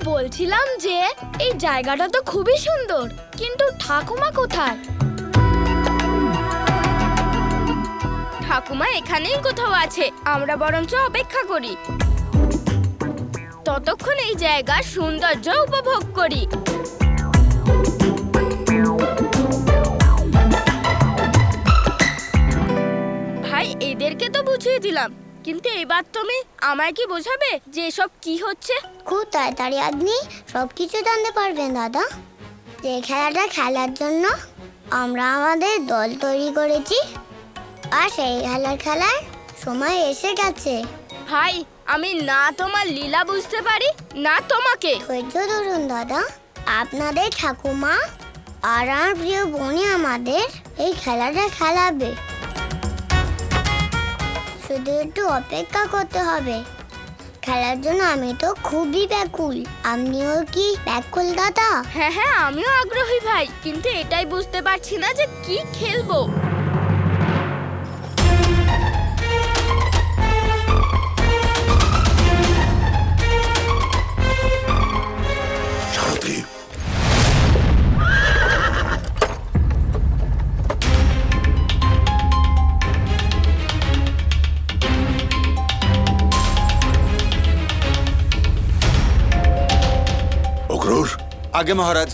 বলছিলাম যে এই জায়গাটা তো খুবই সুন্দর, কিন্তু ঠাকুমা কোথায়? ঠাকুমা এখানেই কোথাও আছে, আমরা বরঞ্চ অপেক্ষা করি, ততক্ষণ এই জায়গার সৌন্দর্য উপভোগ করি। ভাই, এদেরকে তো বুঝিয়ে দিলাম, কিন্তু এবার তুমি আমায় কি বোঝাবে যে এসব কি হচ্ছে? খুব তাড়াতাড়ি আপনি সবকিছু জানতে পারবেন দাদা। যে খেলাটা খেলার জন্য আমরা আমাদের দল তৈরি করেছি, আর সেই খেলার সময় এসে গেছে। ভাই, আমি না তোমার লীলা বুঝতে পারি, না তোমাকে। ধৈর্য ধরুন দাদা, আপনাদের ঠাকুমা আর আমার প্রিয় বোনই আমাদের এই খেলাটা খেলাবে। শুধু একটু অপেক্ষা করতে হবে। খেলার জন্য আমি তো খুবই ব্যাকুল। আপনিও কি ব্যাকুল দাদা? হ্যাঁ হ্যাঁ, আমিও আগ্রহী ভাই, কিন্তু এটাই বুঝতে পারছি না যে কি খেলবো। সারথি, অগ্রর, আগে মহারাজ।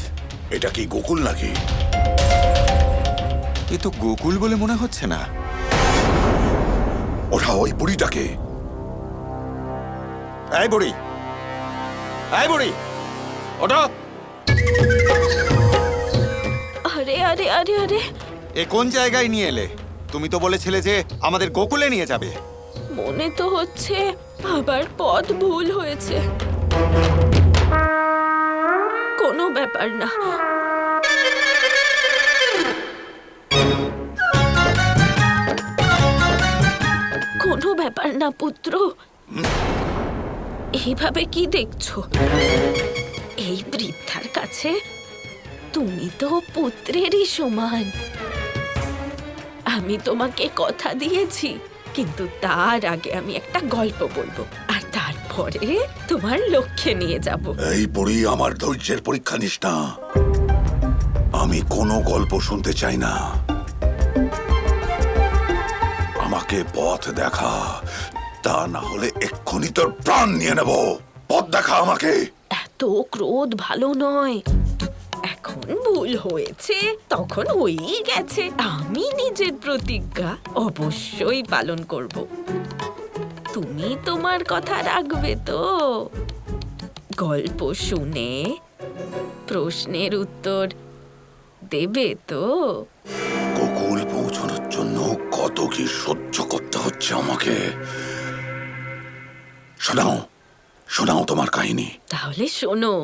এটা কি গোকুল নাকি? এ তো গোকুল বলে মনে হচ্ছে না। ওটা ওই বুড়িটাকে। এই বুড়ি, এই বুড়ি, ওঠো। আরে আরে আরে আরে, এ কোন জায়গায় নিয়ে এলে? তুমি তো বলেছিলে যে আমাদের গোকুলে নিয়ে যাবে। মনে তো হচ্ছে আবার পথ ভুল হয়েছে। কোনো ব্যাপার না, কোনো ব্যাপার না পুত্র। এইভাবে কি দেখছো? এই বৃদ্ধার কাছে তুমি তো পুত্রেরই সমান। আমি তোমাকে কথা দিয়েছি, কিন্তু তার আগে আমি একটা গল্প বলবো, আর তারপরে তোমার লক্ষ্যে নিয়ে যাব। এই বুড়ি, আমার ধৈর্যের পরীক্ষা নিস না। আমি কোনো গল্প শুনতে চাই না। আমাকে পথ দেখা, তা না হলে এক্ষুনি তোর প্রাণ নিয়ে নেব। পথ দেখা আমাকে। এত ক্রোধ ভালো নয়। এখন ভুল হয়েছে, তখন হয়েই গেছে। আমি নিজের প্রতিজ্ঞা অবশ্যই পালন করব। তুমি তোমার কথা রাখবে তো? গল্প শুনে প্রশ্নের উত্তর দেবে তো? গোকুল পৌঁছানোর জন্য কত কি সহ্য করতে হচ্ছে আমাকে। শোনাও, শোনাও তোমার কাহিনী। তাহলে শোনো,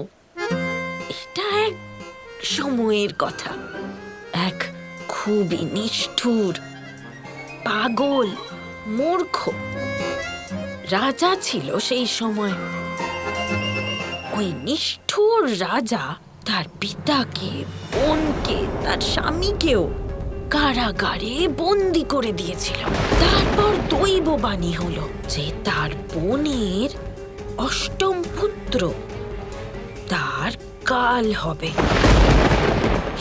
এটা এক সময়ের কথা। এক খুবই নিষ্ঠুর, পাগল, মূর্খ রাজা ছিল সেই সময়। ওই নিষ্ঠুর রাজা তার পিতাকে, বোনকে, তার স্বামীকেও কারাগারে বন্দি করে দিয়েছিল। তারপর দৈববাণী হলো যে তার বোনের অষ্টম পুত্র, তার কাল হবে।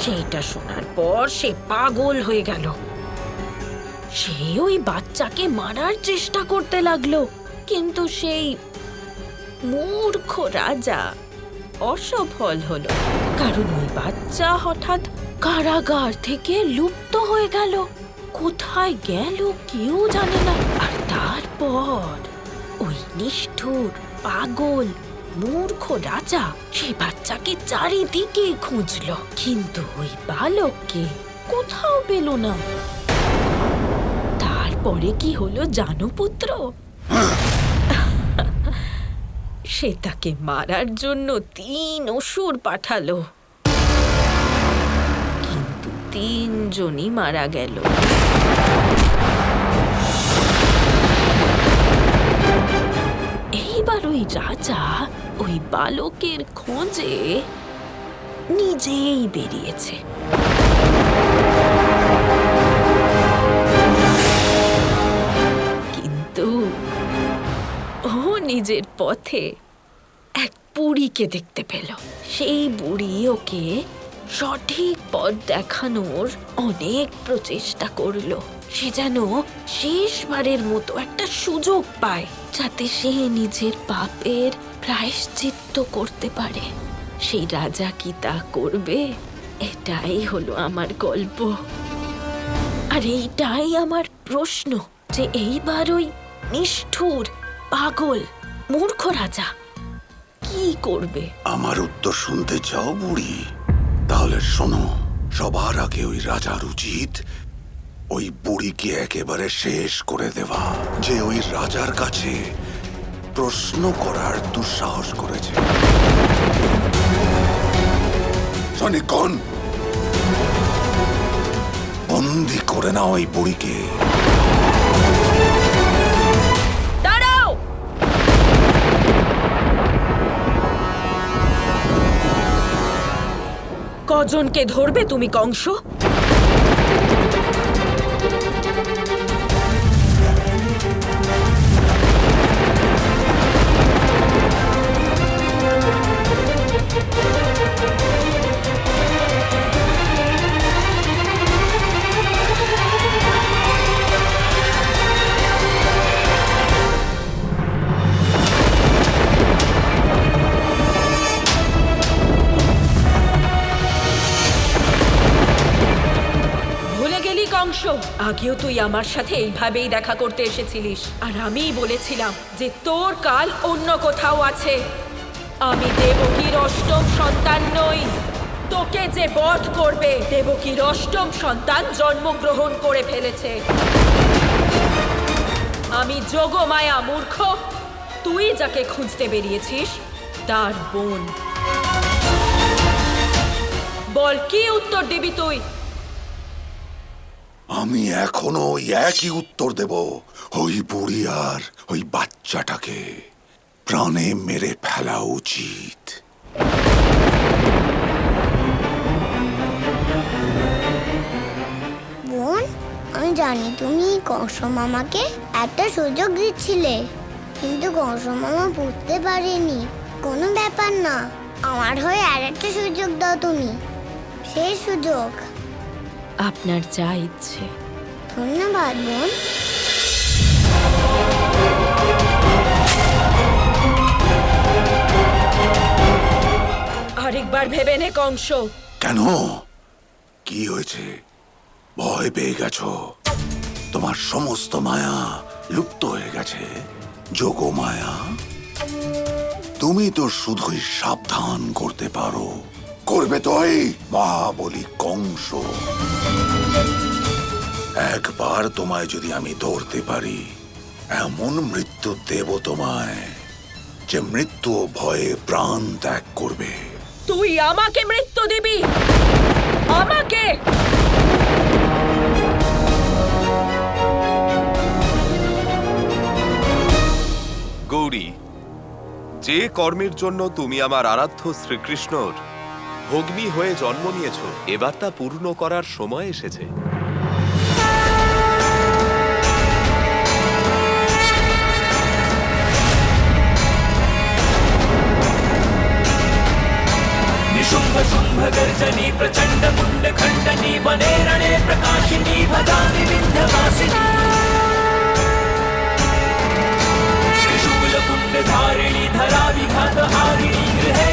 সেইটা শোনার পর সে পাগল হয়ে গেল। সে ওই বাচ্চাকে মারার চেষ্টা করতে লাগলো, কিন্তু সেই মূর্খ রাজা অসফল হলো, কারণ ওই বাচ্চা হঠাৎ কারাগার থেকে লুপ্ত হয়ে গেল। কোথায় গেল কেউ জানে না। আর তারপর ওই নিষ্ঠুর, পাগল, মূর্খ রাজা সেই বাচ্চাকে চারিদিকে খুঁজলো, কিন্তু ওই বালককে কোথাও পেল না। তারপরে কি হলো জানো পুত্র? সে তাকে মারার জন্য 3 অসুর পাঠালো, কিন্তু 3 জনই মারা গেল। এইবার ওই রাজা ওই বালকের খোঁজে নিজেই বেরিয়েছে। কিন্তু ও নিজের পথে এক বুড়িকে দেখতে পেল। সেই বুড়ি ওকে সঠিক পথ দেখানোর অনেক প্রচেষ্টা করলো। সে যেন শেষবারের মতো একটা সুযোগ পায়, যাতে সে নিজের পাপের প্রায়শ্চিত্ত করতে পারে। সেই রাজা কি তা করবে? এটাই হলো আমার গল্প। আর এইটাই আমার প্রশ্ন, যে এইবার ওই নিষ্ঠুর, পাগল, মূর্খ রাজা কি করবে? আমার উত্তর শুনতে চাও বুড়ি? তাহলে শোনো, সবার আগে ওই রাজার উচিত ওই বুড়িকে একেবারে শেষ করে দেওয়া, যে ওই রাজার কাছে প্রশ্ন করার দুঃসাহস করেছে। সৈনিকগণ, বন্দি করে নাও ওই বুড়িকে। দাঁড়াও! কজনকে ধরবে তুমি, কংস? কংস, আগেও তুই আমার সাথে এইভাবেই দেখা করতে এসেছিলিস, আর আমিই বলেছিলাম যে তোর কাল অন্য কোথাও আছে। আমি দেবকীর অষ্টম সন্তান নই। তোকে যে বধ করবে, দেবকীর অষ্টম সন্তান জন্মগ্রহণ করে ফেলেছে। আমি যোগমায়া, মূর্খ। তুই যাকে খুঁজতে বেরিয়েছিস তার বোন। বল, কি উত্তর দিবি তুই? আমি এখনো ওই একই উত্তর দেব। ওই বুড়ি আর ওই বাচ্চাটাকে প্রাণে মেরে ফেলা উচিত। বোন, আমি জানি তুমি কংস মামাকে একটা সুযোগ দিচ্ছিলে, কিন্তু কংস মামা বুঝতে পারেনি। কোনো ব্যাপার না, আমার হয়ে আর একটা সুযোগ দাও তুমি, সেই সুযোগ। আপনার যা ইচ্ছে। ধন্যবাদ বোন। আরেকবার ভেবে নে কংস। কেন? কি হয়েছে? ভয় পেয়ে গেছো? তোমার সমস্ত মায়া লুপ্ত হয়ে গেছে? যোগমায়া, তুমি তো শুধুই সাবধান করতে পারো। করবে তো এই মহাবলী কংস। একবার তোমায় যদি আমি ধরতে পারি, এমন মৃত্যু দেব তোমায় যে মৃত্যু ভয়ে প্রাণ ত্যাগ করবে। তুই আমাকে মৃত্যু দিবি? আমাকে? গৌরী, যে কর্মের জন্য তুমি আমার আরাধ্য শ্রীকৃষ্ণর ভগ্নী হয়ে জন্ম নিয়েছ, এবার তা পূর্ণ করার সময় এসেছে। निशुम्भ शुम्भ गर्जनी प्रचंड मुंड खंडनी वने रणे प्रकाशिनी भगामि विंध्यवासिनी त्रिशूल कुंड धारिणी धरा विघात हारिणी गृहे